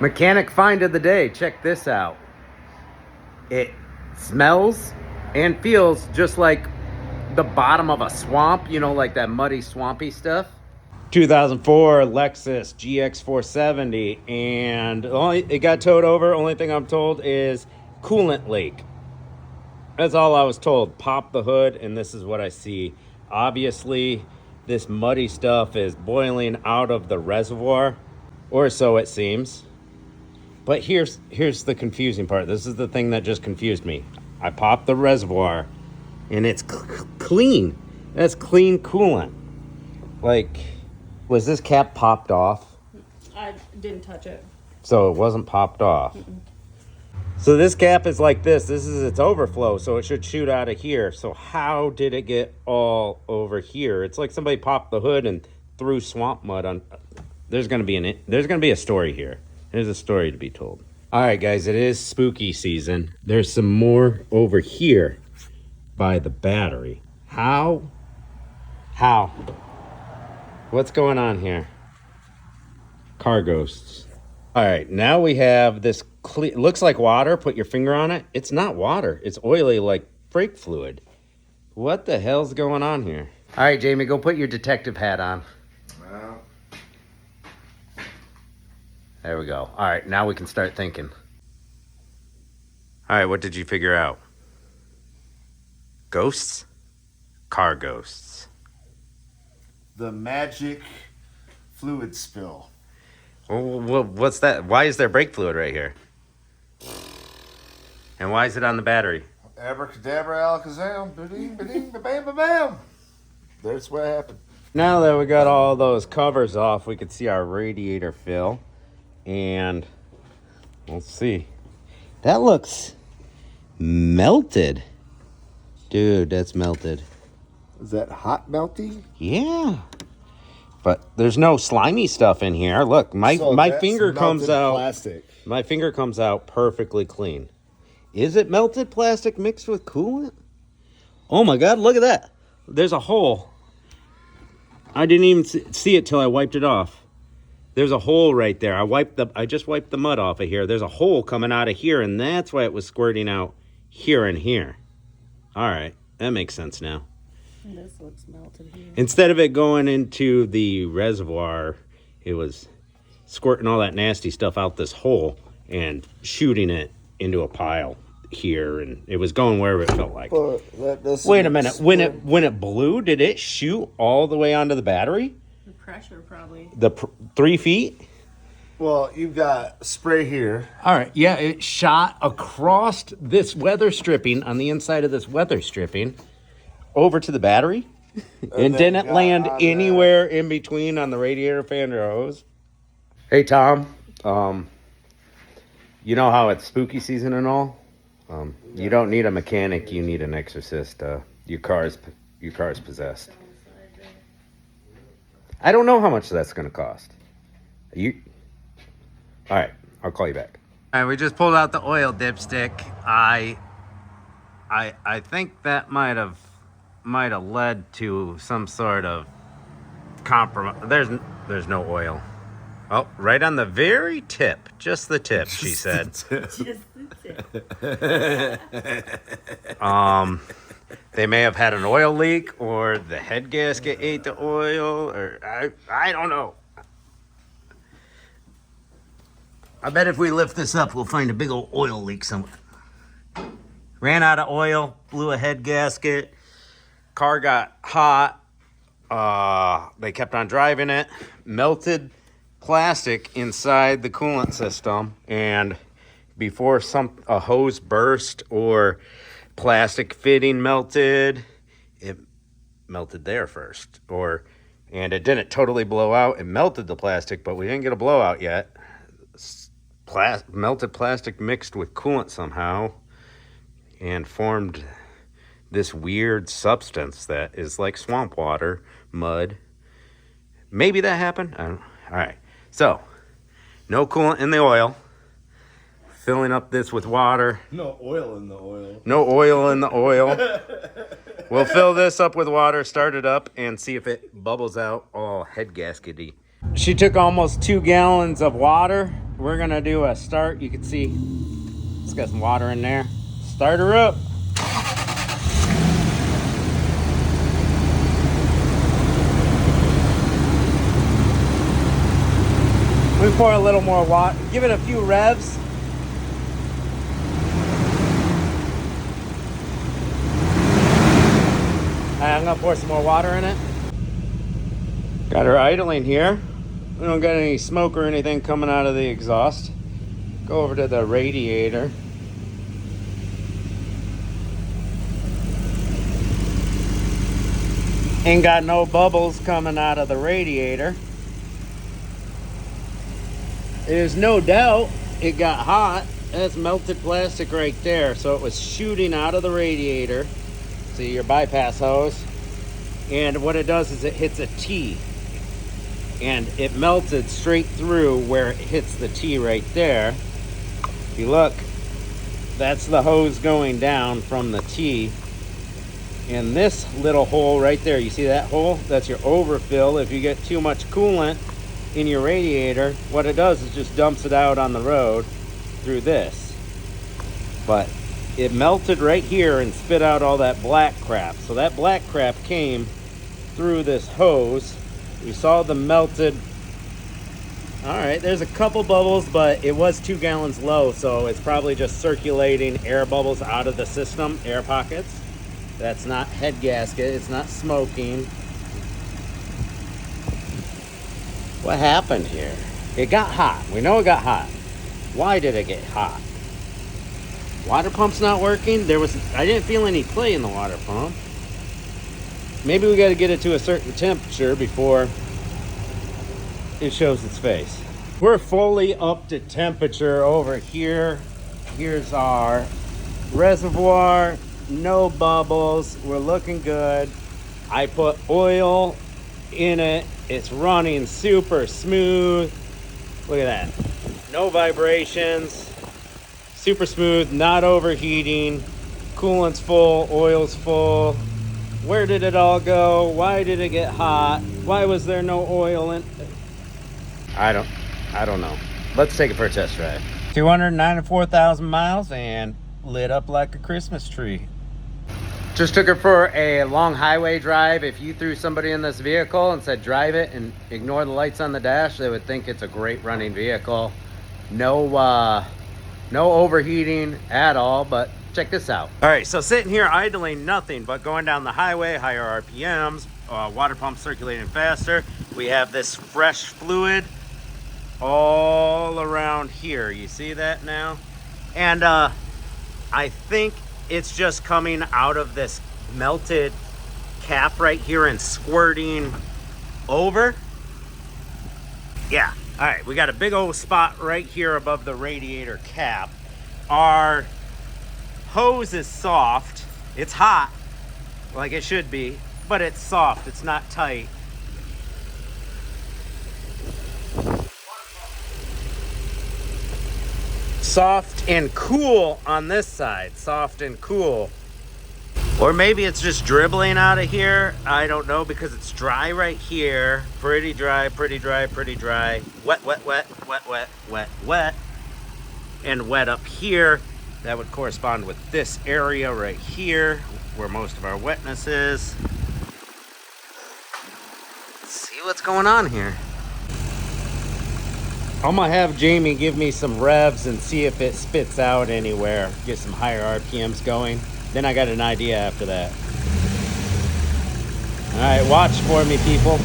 Mechanic find of the day. Check this out. It smells and feels just like the bottom of a swamp, you know, like that muddy, swampy stuff. 2004 Lexus GX470, and it got towed over. Only thing I'm told is coolant leak. That's all I was told. Pop the hood, and this is what I see. Obviously, this muddy stuff is boiling out of the reservoir, or so it seems. But here's the confusing part. This is the thing that just confused me. I popped the reservoir, and it's clean. That's clean coolant. Like, was this cap popped off? I didn't touch it. So it wasn't popped off. So this cap is like this. This is its overflow, so it should shoot out of here. So how did it get all over here? It's like somebody popped the hood and threw swamp mud on. There's gonna be a story here. There's a story to be told. All right, guys, it is spooky season. There's some more over here by the battery. How? What's going on here? Car ghosts. All right, now we have this looks like water. Put your finger on it. It's not water. It's oily like brake fluid. What the hell's going on here? All right, Jamie, go put your detective hat on. Well. There we go. All right, now we can start thinking. All right, what did you figure out? Ghosts? Car ghosts. The magic fluid spill. Well, what's that? Why is there brake fluid right here? And why is it on the battery? Abracadabra, alakazam, ba-ding, ba-ding, ba-bam, ba-bam. That's what happened. Now that we got all those covers off, we can see our radiator fill. And let's see. That looks melted. Dude, that's melted. Is that hot melty? Yeah. But there's no slimy stuff in here. Look, my finger comes out. Plastic. My finger comes out perfectly clean. Is it melted plastic mixed with coolant? Oh my God, look at that. There's a hole. I didn't even see it till I wiped it off. There's a hole right there. I just wiped the mud off of here. There's a hole coming out of here, and that's why it was squirting out here and here. All right, that makes sense now. This looks melted here. Instead of it going into the reservoir, it was squirting all that nasty stuff out this hole and shooting it into a pile here, and it was going wherever it felt like. Wait a minute. When it blew, did it shoot all the way onto the battery? The pressure, probably. 3 feet? Well, you've got spray here. All right, yeah, it shot across this weather stripping, on the inside of this weather stripping, over to the battery, and didn't land anywhere in between on the radiator fan or hose. Hey, Tom, you know how it's spooky season and all? You don't need a mechanic, you need an exorcist. Your car's possessed. I don't know how much that's going to cost. All right, I'll call you back. All right, we just pulled out the oil dipstick. I think that might have led to some sort of compromise. There's no oil. Oh, right on the very tip, just the tip, she said. Just the tip. They may have had an oil leak, or the head gasket ate the oil, or I don't know. I bet if we lift this up, we'll find a big old oil leak somewhere. Ran out of oil, blew a head gasket, car got hot, they kept on driving it, melted plastic inside the coolant system, and before a hose burst or plastic fitting melted, it melted there first, and it didn't totally blow out. It melted the plastic, but we didn't get a blowout yet. Melted plastic mixed with coolant somehow and formed this weird substance that is like swamp water, mud. Maybe that happened. I don't know. All right. So, no coolant in the oil. Filling up this with water. No oil in the oil. No oil in the oil. We'll fill this up with water, start it up, and see if it bubbles out all head gaskety. She took almost 2 gallons of water. We're gonna do a start. You can see it's got some water in there. Start her up. We pour a little more water. Give it a few revs. I'm gonna pour some more water in it. Got her idling here. We don't got any smoke or anything coming out of the exhaust. Go over to the radiator. Ain't got no bubbles coming out of the radiator. There's no doubt it got hot. That's melted plastic right there. So it was shooting out of the radiator. See your bypass hose. And what it does is it hits a T. And it melted straight through where it hits the T right there. If you look, that's the hose going down from the T. And this little hole right there, you see that hole? That's your overfill. If you get too much coolant in your radiator, what it does is just dumps it out on the road through this. But it melted right here and spit out all that black crap. So that black crap came through this hose. We saw the melted. All right, there's a couple bubbles, but it was 2 gallons low, so it's probably just circulating air bubbles out of the system, air pockets. That's not head gasket, it's not smoking. What happened here? It got hot. We know it got hot. Why did it get hot? Water pump's not working. I didn't feel any play in the water pump. Maybe we got to get it to a certain temperature before it shows its face. We're fully up to temperature over here. Here's our reservoir. No bubbles. We're looking good. I put oil in it. It's running super smooth. Look at that. No vibrations. Super smooth. Not overheating. Coolant's full. Oil's full. Where did it all go? Why did it get hot? Why was there no oil in? I don't know. Let's take it for a test drive. 294,000 miles and lit up like a Christmas tree. Just took her for a long highway drive. If you threw somebody in this vehicle and said drive it and ignore the lights on the dash, they would think it's a great running vehicle. No overheating at all, but check this out. All right, so sitting here idling nothing but going down the highway, higher RPMs, water pump circulating faster. We have this fresh fluid all around here. You see that now? And I think it's just coming out of this melted cap right here and squirting over. Yeah. All right, we got a big old spot right here above the radiator cap. Our hose is soft. It's hot, like it should be, but it's soft. It's not tight. Soft and cool on this side. Soft and cool. Or maybe it's just dribbling out of here. I don't know, because it's dry right here. Pretty dry, pretty dry, pretty dry. Wet, wet, wet, wet, wet, wet, wet. And wet up here. That would correspond with this area right here, where most of our wetness is. Let's see what's going on here. I'm gonna have Jamie give me some revs and see if it spits out anywhere. Get some higher RPMs going. Then I got an idea after that. All right, watch for me, people.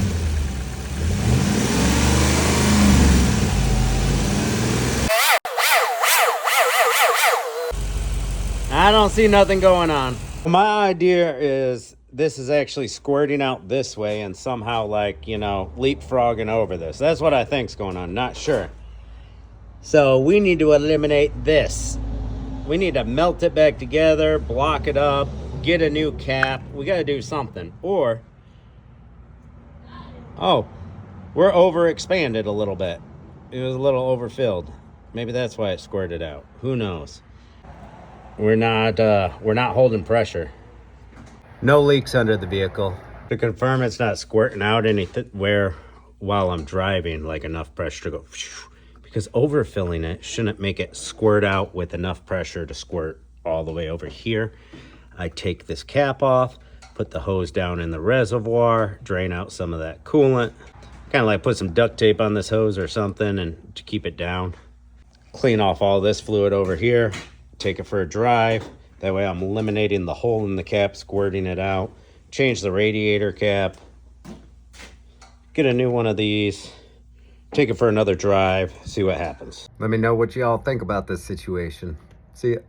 I don't see nothing going on. My idea is this is actually squirting out this way and somehow, like, you know, leapfrogging over this. That's what I think's going on. Not sure. So we need to eliminate this. We need to melt it back together, block it up, get a new cap. We got to do something. Or, oh, we're overexpanded a little bit. It was a little overfilled. Maybe that's why it squirted out. Who knows? We're not holding pressure. No leaks under the vehicle. To confirm it's not squirting out anywhere while I'm driving, like enough pressure to go, because overfilling it shouldn't make it squirt out with enough pressure to squirt all the way over here. I take this cap off, put the hose down in the reservoir, drain out some of that coolant, kind of like put some duct tape on this hose or something and to keep it down. Clean off all this fluid over here, take it for a drive. That way I'm eliminating the hole in the cap, squirting it out. Change the radiator cap, get a new one of these, take it for another drive, see what happens. Let me know what y'all think about this situation. See ya.